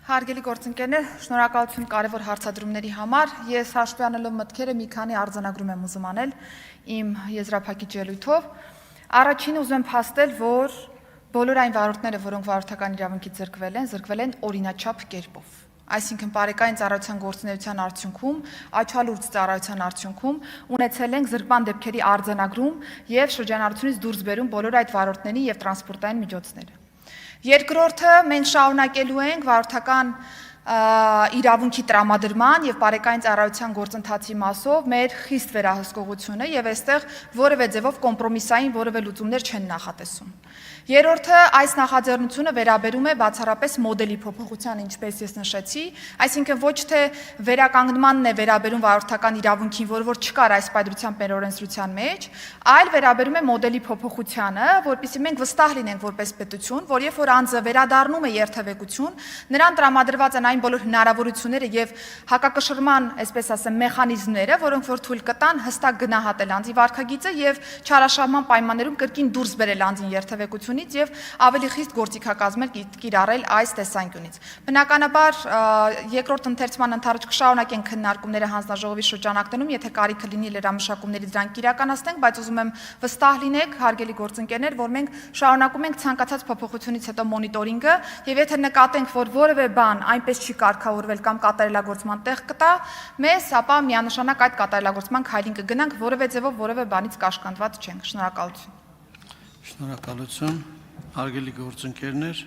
Հարգելի գործընկերներ, շնորհակալություն կարևոր հարցադրումների համար։ Ես հաշվի առնելով մտքերը մի քանի արձանագրում եմ ուզում անել իմ եզրափակիչ ելույթով։ Առաջինը ուզում եմ փաստել, որ բոլոր այն վարորդները, որոնք վարորդական իրավունքից զրկվել են օրինաչափ կերպով։ Այսինքն բարեկային ծառայության գործունեության արդյունքում, աչալուրջ ծառայության արդյունքում ունեցել ենք զրկման դեպքերի արձանագրում եւ շրջանառությունից դուրս բերում բոլոր այդ վարորդների եւ տրանսպորտային միջոցները։ Երկրորդը մենք շարունակելու ենք վարորդական իրավունքի տրամադրման եւ բարեկային ծառայության գործընթացի մասով մեր խիստ վերահսկողությունը եւ այստեղ որևէ ձևով կոմպրոմիսային որևէ լուծումներ չեն նախատեսում։ Երրորդը այս նախաձեռնությունը վերաբերում է բացառապես մոդելի փոփոխության, ինչպես ես նշեցի, այսինքն ոչ թե վերականգնմանն է վերաբերում վարորդական իրավունքին, որ չկար այս պայմանությամբ մեր օրենսդրության մեջ, այլ վերաբերում է մոդելի փոփոխությանը, որպեսզի մենք վստահ լինենք որպես պետություն, որ երբ որ անձը վերադառնում է երթևեկություն, նրան տրամադրված են այն բոլոր հնարավորությունները եւ հակակշռման, այսպես ասեմ, մեխանիզմները, որոնք որ թույլ կտան հստակ գնահատել անձի վարքագիծը եւ չարաշահման պայմաններում կրկին դուրս բերել անձին երթևեկությունից եւ ավելի խիստ գործիքակազմել կիրառել այս տեսանկյունից։ Բնականաբար երկրորդ ընթերցման ընթացքում կշարունակենք քննարկումները հանձնաժողովի շրջանակներում, եթե կարիքը լինի լրամշակումների դրանք իրականացնենք, բայց ուզում եմ վստահ լինեք, հարգելի գործընկերներ, որ մենք շարունակում ենք ցանկացած փոփոխությունից հետո մոնիտորինգը եւ եթե նկատենք, որ որևէ բան այնպես չի կարգավորվել կամ կատարելագործման տեղ կտա մեզ, ապա միանշանակ այդ կատարելագործման քայլին կգնանք, որևէ ձևով որևէ բանից կաշկանդված չենք։ Շնորհակալություն։ Շնորհակալություն, հարգելի գործընկերներ,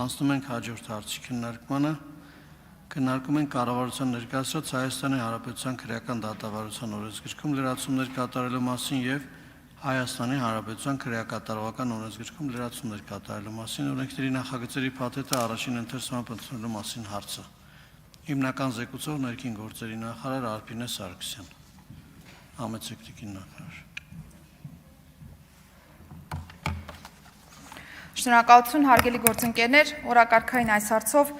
անցնում ենք հաջորդ հարցի քննարկմանը։ Քննարկում ենք կառավարության ներկայացրած Հայաստանի Հանրապետության քրեական դատավարության օրենսգրքում լրացումներ կատարելու մասին եւ Հայաստանի Հանրապետության քրեակատարողական օրենսգրքում լրացումներ կատարելու մասին օրենքների նախագծերի փաթեթը առաջին ընթերցումը ընդունելու մասին հարցը։ Հիմնական զեկուցող ներքին գործերի նախարար Արփինե Սարգսյան։ Համեցեք տիկին նախարար։ Շնորհակալություն, հարգելի գործընկերներ, օրակարգային այս հարցով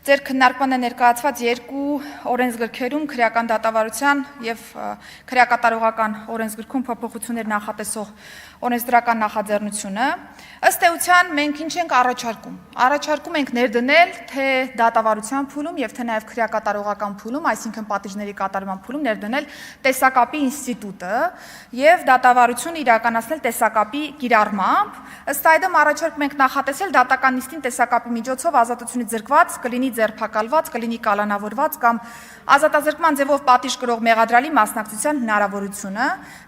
ձեր քննարկման է ներկայացված երկու օրենսգրքերում քրեական դատավարության եւ քրեակատարողական օրենսգրքում փոփոխություններ նախատեսող օրենսդրական նախաձեռնությունը։ Ըստ էության մենք ինչ ենք առաջարկում։ Առաջարկում ենք ներդնել թե դատավարության փուլում եւ թե նաեւ քրեակատարողական փուլում, այսինքն պատիժների կատարման փուլում ներդնել տեսակապի ինստիտուտը եւ դատավարությունը իրականացնել տեսակապի կիրառմամբ։ Ըստ այդմ առաջարկում ենք նախատեսել դատական նիստին տեսակապի միջոցով ազատությունից զրկված կլինի ձերբակալված, կլինի կալանավորված կամ ազատազրկման ձևով պատիժ կրող մեղադրալի մասնակցության հնարավորությունը,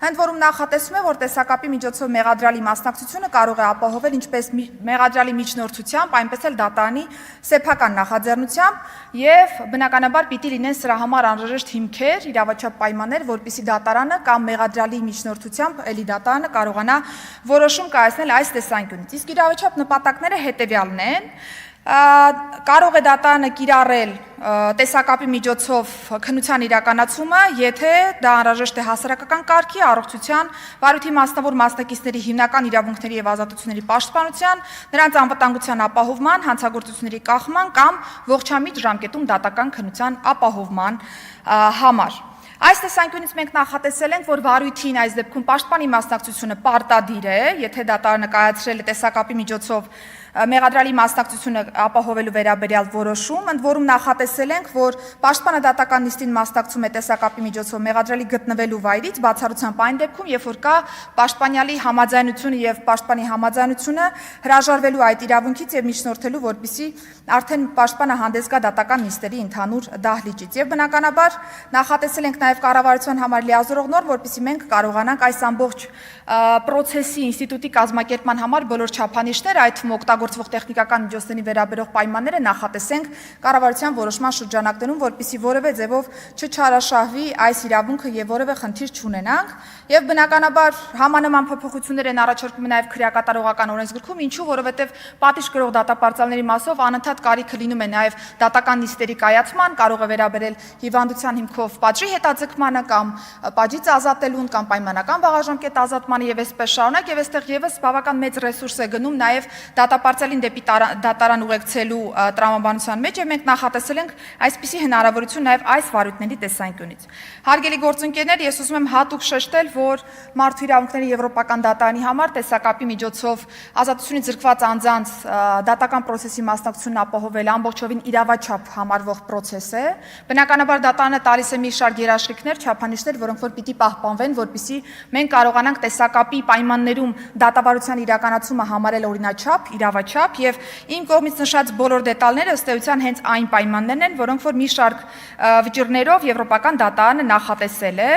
ընդ որում նախատեսվում է, որ տեսակապի միջոցով մեղադրալի մասնակցությունը կարող է ապահովել ինչպես մեղադրալի միջնորդությամբ, այնպես էլ դատարանի սեփական նախաձեռնությամբ եւ բնականաբար պիտի լինեն սրա համար անհրաժեշտ հիմքեր, իրավաչափ պայմաններ, որպեսզի դատարանը կամ մեղադրալի միջնորդությամբ էլի դատարանը կարողանա որոշում կայացնել այս տեսանկյունից։ Իսկ իրավաչափ նպատակները հետեւյալն են. Կարող է դատարանը կիրառել տեսակապի միջոցով քննության իրականացումը, եթե դա անհրաժեշտ է հասարակական կարգի, առողջության, վարույթի մասնավոր մասնակիցների հիմնական իրավունքների եւ ազատությունների պաշտպանության, նրանց անվտանգության ապահովման, հանցագործությունների կանխման կամ ողջամիտ ժամկետում դատական քննության ապահովման համար։ Այս տեսանկյունից մենք նախատեսել ենք, որ վարույթին այս դեպքում պաշտպանի մասնակցությունը պարտադիր է, եթե դատարանը կայացրել է տեսակապի միջոցով մեղադրալի մասնակցությունը ապահովելու վերաբերյալ որոշում, ընդ որում նախատեսել ենք, որ պաշտպանը դատական նիստին մասնակցում է տեսակապի միջոցով մեղադրալի գտնվելու վայրից, բացառությամբ այն դեպքում, երբ որ կա պաշտպանյալի համաձայնությունը եւ պաշտպանի համաձայնությունը հրաժարվելու այդ իրավունքից եւ միջնորդելու, որպեսզի արդեն պաշտպանը հանդես գա դատական նիստերի ընդհանուր դահլիճից։ Եվ բնականաբար նախատեսել ենք նաեւ կառավարության համար լիազորող նորմ, որպեսզի մենք կարողանանք այս ամբողջ պրոցեսի ինստիտուտի կազմակերպման համար բոլոր չափանիշները, այդ թվում օգտագործվող տեխնիկական միջոցների վերաբերող պայմանները նախատեսենք կառավարության որոշման շրջանակներում, որպեսզի որևէ ձևով չչարաշահվի այս իրավունքը եւ որևէ խնդիր չունենանք։ Եվ բնականաբար համանման փոփոխություններ են առաջարկում նաեւ քրեակատարողական օրենսգրքում, ինչու, որովհետեւ պատիժ կրող դատապարտյալների մասով անընդհատ կարիքը լինում է նաեւ դատական նիստերի կայացման, կարող է վերաբերել հիվանդության հիմքով պատժի հետաձգմանը կամ պատժից ազատելուն կամ պայմանական վաղաժամկետ ազատմանը եւ այսպես շարունակ, եւ այստեղ եւս բավական մեծ ռեսուրս է գնում նաեւ հրապարծելին դեպի դատարան ուղեկցելու տրամաբանության մեջ, եւ մենք նախատեսել ենք այսպիսի հնարավորություն նաեւ այս վարույթների տեսանկյունից։ Հարգելի գործընկերներ, ես ուզում եմ հատուկ շեշտել, որ Մարդու իրավունքների եվրոպական դատարանի համար տեսակապի միջոցով ազատությունից զրկված անձանց դատական process-ի մասնակցությունն ապահովել ամբողջովին իրավաչափ համարվող process է։ Բնականաբար դատարանը տալիս է մի շարք երաշխիքներ, չափանիշներ, որոնք որ պիտի պահպանվեն, որպեսզի մենք կարողանանք տեսակապի պայմաններում դատավարության իրականացումը համարել օրինաչափ, իրավաչափ, եւ իմ կողմից նշած բոլոր դետալները ըստ էության հենց այն պայմաններն են, որոնք որ մի շարք վճիռներով եվրոպական դատարանը նախատեսել է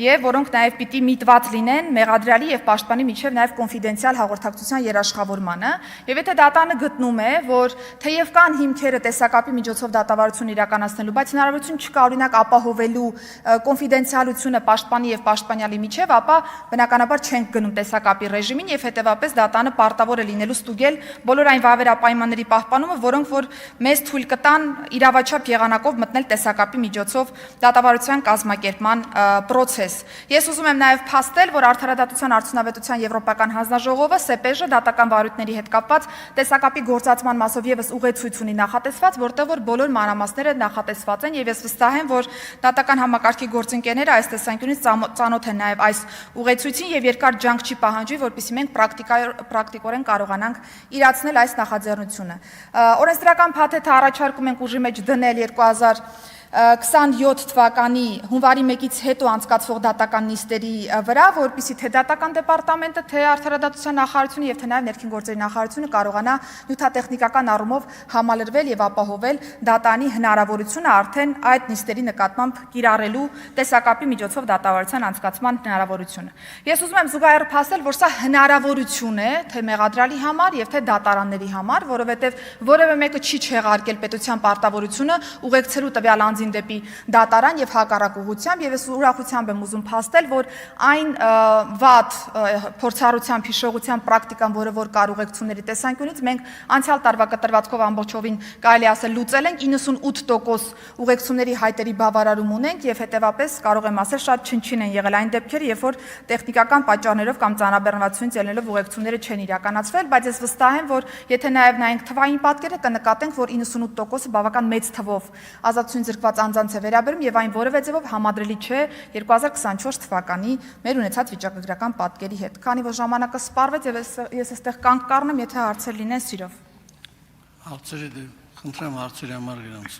եւ որոնք նաեւ պիտի միտված լինեն մեղադրյալի եւ պաշտպանի միջև նաեւ կոնֆիդենցիալ հաղորդակցության երաշխավորմանը, եւ եթե դատարանը գտնում է, որ թեև կան հիմքերը տեսակապի միջոցով դատավարություն իրականացնելու, բայց հնարավորություն չկա օրինակ ապահովելու կոնֆիդենցիալությունը պաշտպանի եւ պաշտպանյալի միջև, ապա բնականաբար չենք գնում տեսակապի ռեժիմին եւ հետեւաբար դատարանը պարտավոր է լինելու ստուգել բոլոր այն վավերապայմանների պահպանումը, որոնք որ մեզ թույլ կտան իրավաչափ եղանակով մտնել տեսակապի միջոցով դատավարության կազմակերպման process։ Ես ուզում եմ նաեւ փաստել, որ Արդարադատության արդյունավետության եվրոպական հանձնաժողովը ՍԵՊԵԺ դատական վարույթների հետ կապված տեսակապի գործածման մասով եւս ուղեցույց ունի նախատեսված, որտեղ որ բոլոր մանրամասները նախատեսված են եւ ես վստահ եմ, որ դատական համակարգի գործընկերները այս տեսանկյունից ծանոթ են նաեւ այս ուղեցույցին եւ երկար ջանք չի պահանջի, որպեսզի մենք պրակտիկորեն կարողանանք իրացնել այս նախաձեռնությունը։ Օրենսդրական փաթեթը առաջարկում ենք ուժի մեջ դնել 2027 թվականի հունվարի 1-ից հետո անցկացվող դատական նիստերի վրա, որպեսզի թե դատական դեպարտամենտը, թե Արդարադատության նախարարությունը եւ թե նաեւ ներքին գործերի նախարարությունը կարողանա նյութատեխնիկական առումով համալրվել եւ ապահովել դատարանի հնարավորությունը արդեն այդ նիստերի նկատմամբ կիրառելու տեսակապի միջոցով դատավարության անցկացման հնարավորությունը։ Ես ուզում եմ զուգահեռ փաստել, որ սա հնարավորություն է թե մեղադրալի համար եւ թե դատարանների համար, որովհետեւ որևէ մեկը չի չեղարկել պետության պարտավորությունը ուղեկցելու տվյալ անձին դեպի դատարան եւ հակառակ ուղղությամբ եւ ես ուրախությամբ եմ ուզում փաստել, որ այն վատ փորձառությամբ հիշողության պրակտիկան, որը որ կար ուղեկցությունների տեսանկյունից, մենք անցյալ տարվա կտրվածքով ամբողջովին կարելի ասել լուծել ենք 98% ուղեկցությունների հայտերի բավարարում ունենք եւ հետեւապես կարող եմ ասել շատ չնչին են եղել այն դեպքերը, երբ որ տեխնիկական պատճառներով կամ ծանրաբեռնվածությունից ելնելով ուղեկցությունները չեն իրականացվել, բայց ես վստահ եմ, որ եթե նաեւ նայենք թվային պատկերը, կնկատենք, որ 98%-ը բավական մեծ թվով ազատություն զրկված անձանց է վերաբերում եւ այն որևէ ձևով համադրելի չէ 2024 թվականի մեր ունեցած վիճակագրական պատկերի հետ։ Քանի որ ժամանակը սպառվեց եւ ես այստեղ կանգ կառնեմ, եթե հարցեր լինեն սիրով։ Հարցերի խնդրեմ հարցերի համար գրանց։